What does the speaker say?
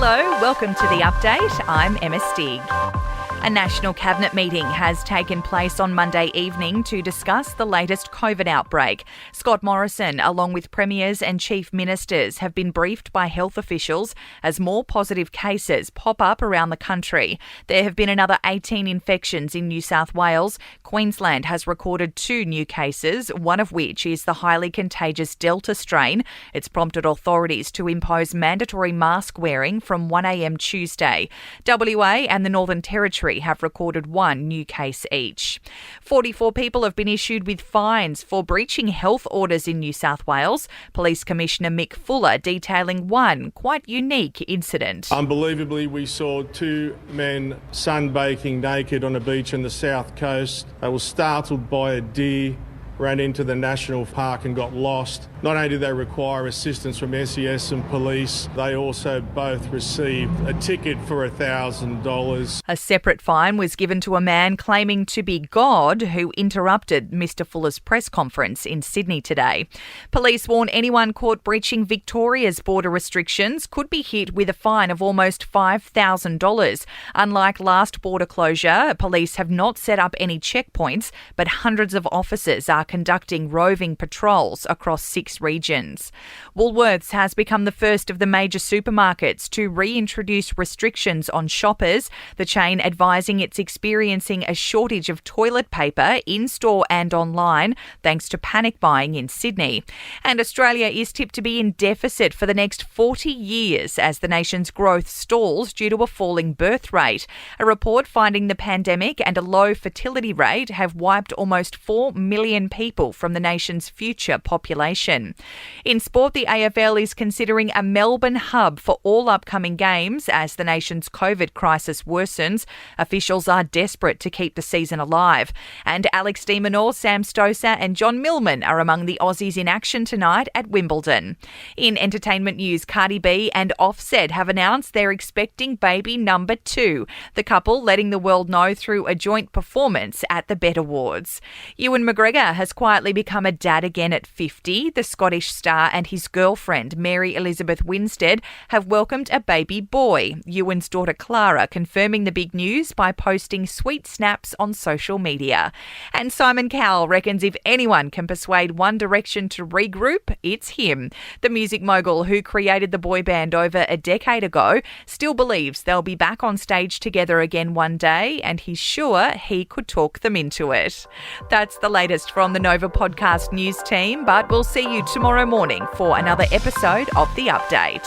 Hello, welcome to The Update. I'm Emma Stig. A national cabinet meeting has taken place on Monday evening to discuss the latest COVID outbreak. Scott Morrison, along with premiers and chief ministers, have been briefed by health officials as more positive cases pop up around the country. There have been another 18 infections in New South Wales. Queensland has recorded 2 new cases, one of which is the highly contagious Delta strain. It's prompted authorities to impose mandatory mask wearing from 1 a.m. Tuesday. WA and the Northern Territory have recorded 1 new case each. 44 people have been issued with fines for breaching health orders in New South Wales. Police Commissioner Mick Fuller detailing one quite unique incident. Unbelievably, we saw 2 men sunbaking naked on a beach on the south coast. They were startled by a deer, ran into the national park and got lost. Not only did they require assistance from SES and police, they also both received a ticket for $1,000. A separate fine was given to a man claiming to be God who interrupted Mr Fuller's press conference in Sydney today. Police warn anyone caught breaching Victoria's border restrictions could be hit with a fine of almost $5,000. Unlike last border closure, police have not set up any checkpoints, but hundreds of officers are conducting roving patrols across 6 regions. Woolworths has become the first of the major supermarkets to reintroduce restrictions on shoppers, the chain advising it's experiencing a shortage of toilet paper in-store and online thanks to panic buying in Sydney. And Australia is tipped to be in deficit for the next 40 years as the nation's growth stalls due to a falling birth rate. A report finding the pandemic and a low fertility rate have wiped almost 4 million people from the nation's future population. In sport, the AFL is considering a Melbourne hub for all upcoming games as the nation's COVID crisis worsens. Officials are desperate to keep the season alive. And Alex de Minaur, Sam Stosur and John Millman are among the Aussies in action tonight at Wimbledon. In entertainment news, Cardi B and Offset have announced they're expecting baby number 2. The couple letting the world know through a joint performance at the BET Awards. Ewan McGregor has quietly become a dad again at 50. The Scottish star and his girlfriend, Mary Elizabeth Winstead, have welcomed a baby boy. Ewan's daughter Clara confirming the big news by posting sweet snaps on social media. And Simon Cowell reckons if anyone can persuade One Direction to regroup, it's him. The music mogul who created the boy band over a decade ago still believes they'll be back on stage together again one day, and he's sure he could talk them into it. That's the latest from the Nova Podcast News team, but we'll see you tomorrow morning for another episode of The Update.